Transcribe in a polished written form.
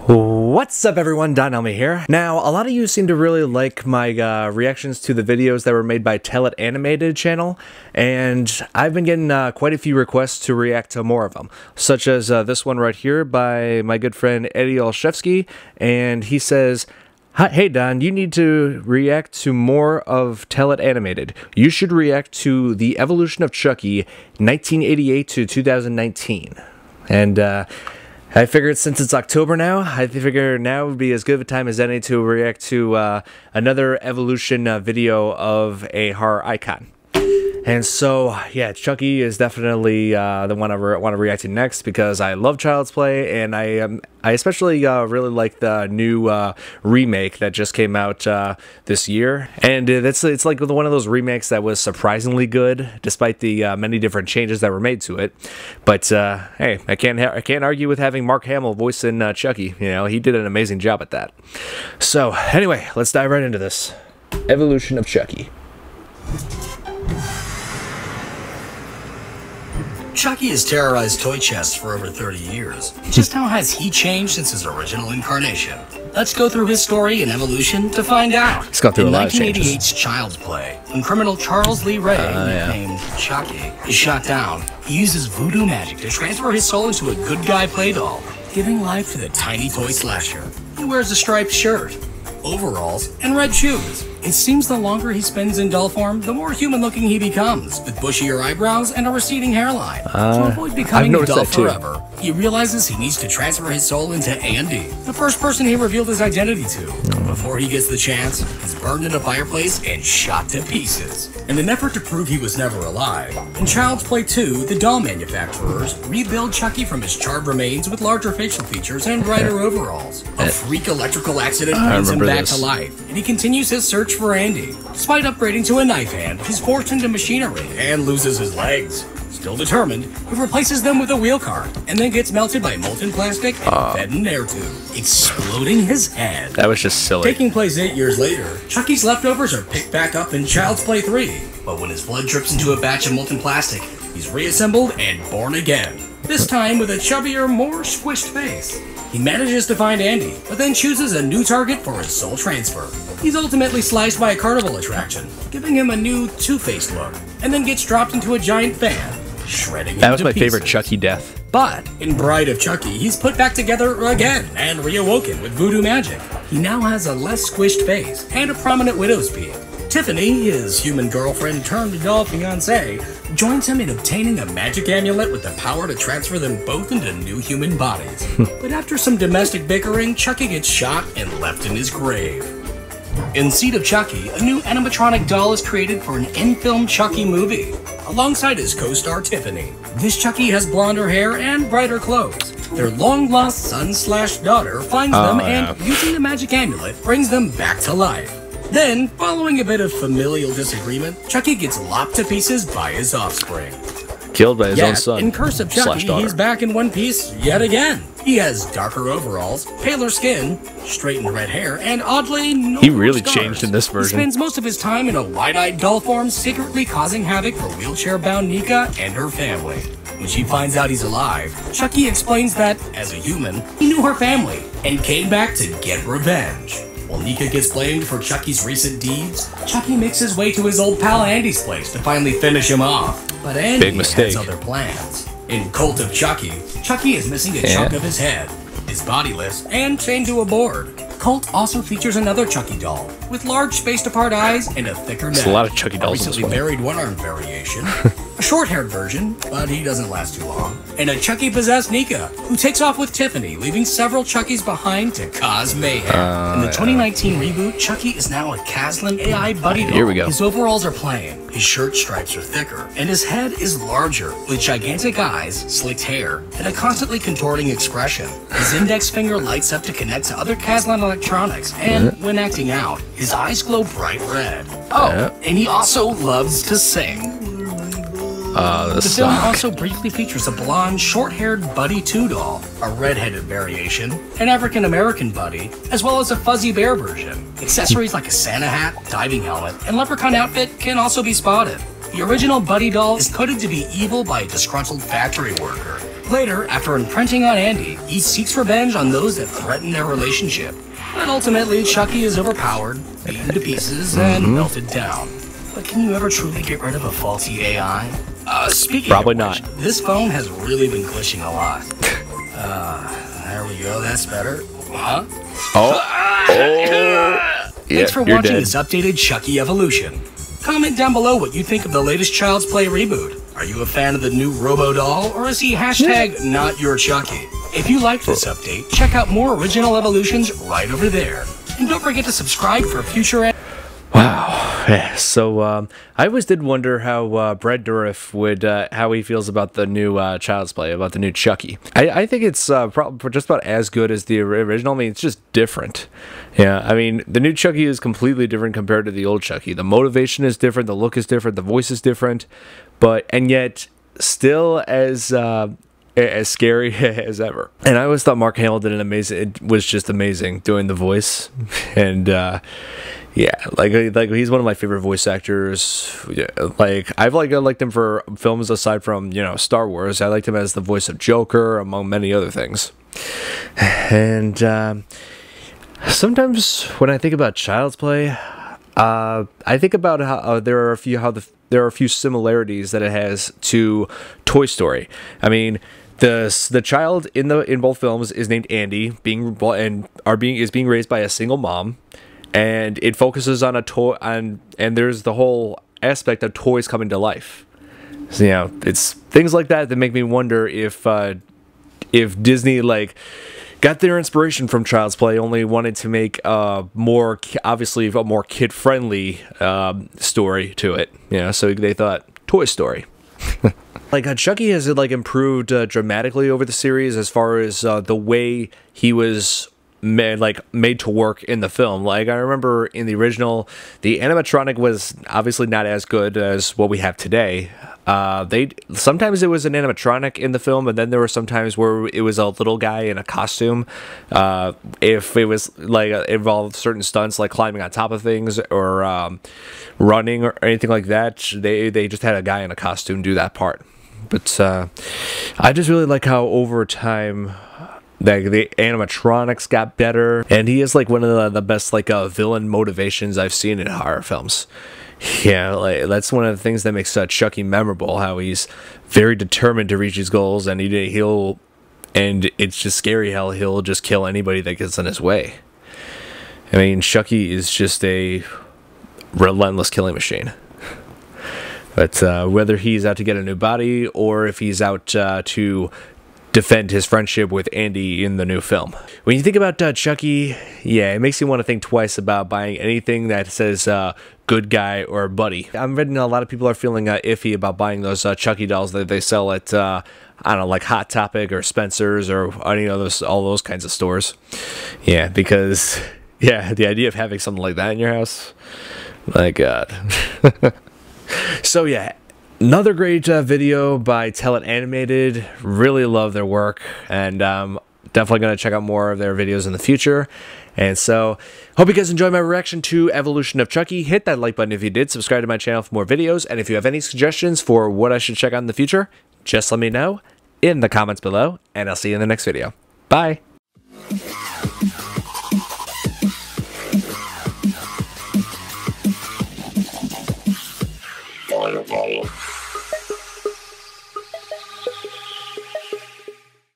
What's up everyone, Don Elmy here. Now, a lot of you seem to really like my reactions to the videos that were made by Tell It Animated channel, and I've been getting quite a few requests to react to more of them, such as this one right here by my good friend Eddie Olszewski, and he says, "Hey Don, you need to react to more of Tell It Animated. You should react to The Evolution of Chucky, 1988 to 2019. And I figured since it's October now, I figure now would be as good of a time as any to react to another evolution video of a horror icon. And so, yeah, Chucky is definitely the one I want to react to next because I love Child's Play, and I especially really like the new remake that just came out this year. And it's like one of those remakes that was surprisingly good, despite the many different changes that were made to it. But hey, I can't argue with having Mark Hamill voicing Chucky. You know, he did an amazing job at that. So anyway, let's dive right into this. Evolution of Chucky. Chucky has terrorized toy chests for over 30 years. Just how has he changed since his original incarnation? Let's go through his story and evolution to find out. It's got through a lot of changes. In 1988's Child's Play, when criminal Charles Lee Ray, nicknamed Chucky, is shot down, he uses voodoo magic to transfer his soul into a good guy play doll, giving life to the tiny toy slasher. He wears a striped shirt, overalls, and red shoes. It seems the longer he spends in doll form, the more human-looking he becomes, with bushier eyebrows and a receding hairline. To avoid becoming a doll forever, he realizes he needs to transfer his soul into Andy, the first person he revealed his identity to. Before he gets the chance, he's burned in a fireplace and shot to pieces. In an effort to prove he was never alive, in Child's Play 2, the doll manufacturers rebuild Chucky from his charred remains with larger facial features and brighter overalls. A freak electrical accident brings him back to life, and he continues his search for Andy. Despite upgrading to a knife hand, he's forced into machinery and loses his legs. Still determined, he replaces them with a wheel cart, and then gets melted by molten plastic and fed an air tube, exploding his head. That was just silly. Taking place 8 years later, Chucky's leftovers are picked back up in Child's Play 3, but when his blood drips into a batch of molten plastic, he's reassembled and born again. This time with a chubbier, more squished face. He manages to find Andy, but then chooses a new target for his soul transfer. He's ultimately sliced by a carnival attraction, giving him a new two-faced look, and then gets dropped into a giant fan, shredding him to pieces. That was my favorite Chucky death. But in Bride of Chucky, he's put back together again and reawoken with voodoo magic. He now has a less squished face and a prominent widow's peak. Tiffany, his human girlfriend turned doll fiancée, joins him in obtaining a magic amulet with the power to transfer them both into new human bodies. But after some domestic bickering, Chucky gets shot and left in his grave. In Seed of Chucky, a new animatronic doll is created for an in-film Chucky movie, alongside his co-star Tiffany. This Chucky has blonder hair and brighter clothes. Their long-lost son/daughter finds them and, using the magic amulet, brings them back to life. Then, following a bit of familial disagreement, Chucky gets lopped to pieces by his offspring. Killed by his own son. In Curse of Chucky, he's back in one piece yet again. He has darker overalls, paler skin, straightened red hair, and oddly, no He really scars. changed in this version. He spends most of his time in a wide-eyed doll form, secretly causing havoc for wheelchair-bound Nika and her family. When she finds out he's alive, Chucky explains that, as a human, he knew her family and came back to get revenge. While Nika gets blamed for Chucky's recent deeds, Chucky makes his way to his old pal Andy's place to finally finish him off. But Andy has other plans. In Cult of Chucky, Chucky is missing a chunk of his head, is bodiless, and chained to a board. Cult also features another Chucky doll, with large spaced-apart eyes and a thicker neck. There's a lot of Chucky dolls A recently buried one-armed variation, a short-haired version, but he doesn't last too long, and a Chucky-possessed Nika, who takes off with Tiffany, leaving several Chuckies behind to cause mayhem. In the 2019 reboot, Chucky is now a Kaslan AI buddy doll. Here we go. His overalls are plain, his shirt stripes are thicker, and his head is larger, with gigantic eyes, slicked hair, and a constantly contorting expression. His index finger lights up to connect to other Kaslan electronics, and when acting out, his eyes glow bright red. And he also loves to sing. The film also briefly features a blonde, short-haired Buddy 2 doll, a red-headed variation, an African-American Buddy, as well as a fuzzy bear version. Accessories like a Santa hat, diving helmet, and leprechaun outfit can also be spotted. The original Buddy doll is coded to be evil by a disgruntled factory worker, Later, after imprinting on Andy, he seeks revenge on those that threaten their relationship. But ultimately, Chucky is overpowered, beaten to pieces, and melted down. But can you ever truly get rid of a faulty AI? Speaking Probably of which, not. this phone has really been glitching a lot. There we go, that's better. Huh? Thanks for watching this updated Chucky Evolution. Comment down below what you think of the latest Child's Play reboot. Are you a fan of the new Robo Doll, or is he hashtag not your Chucky? If you liked this update, check out more original evolutions right over there. And don't forget to subscribe for future... Wow. Yeah, so I always did wonder how Brad Dourif would, how he feels about the new Child's Play, about the new Chucky. I think it's probably just about as good as the original. I mean, it's just different. Yeah, I mean, the new Chucky is completely different compared to the old Chucky. The motivation is different, the look is different, the voice is different, and yet still as scary as ever. And I always thought Mark Hamill did an amazing, it was just amazing doing the voice. And yeah, like he's one of my favorite voice actors. Yeah, like I liked him for films aside from, you know, Star Wars. I liked him as the voice of Joker, among many other things. And sometimes when I think about Child's Play, I think about how there are a few similarities that it has to Toy Story. I mean, the child in both films is named Andy, is being raised by a single mom, and it focuses on a toy, and there's the whole aspect of toys coming to life. So, you know, it's things like that that make me wonder if Disney got their inspiration from Child's Play, only wanted to make obviously a more kid-friendly story to it. You know, so they thought Toy Story. Chucky has improved dramatically over the series as far as the way he was made to work in the film. I remember in the original, the animatronic was obviously not as good as what we have today. Sometimes it was an animatronic in the film, and then there were some times where it was a little guy in a costume. If it was involved certain stunts like climbing on top of things or running or anything like that, they just had a guy in a costume do that part. But I just really like how over time the animatronics got better, and he is one of the best villain motivations I've seen in horror films. Yeah, that's one of the things that makes Chucky memorable. How he's very determined to reach his goals, and and it's just scary how he'll just kill anybody that gets in his way. I mean, Chucky is just a relentless killing machine. But whether he's out to get a new body or if he's out to defend his friendship with Andy in the new film. When you think about Chucky, yeah, it makes you want to think twice about buying anything that says good guy or buddy. I'm reading a lot of people are feeling iffy about buying those Chucky dolls that they sell at, I don't know, like Hot Topic or Spencer's or any of those, all those kinds of stores. Yeah, because, yeah, the idea of having something like that in your house, my God. So, yeah. Another great video by Tell It Animated. Really love their work, and definitely going to check out more of their videos in the future. And so, hope you guys enjoyed my reaction to Evolution of Chucky. Hit that like button if you did. Subscribe to my channel for more videos. And if you have any suggestions for what I should check out in the future, just let me know in the comments below. And I'll see you in the next video. Bye. Fireball.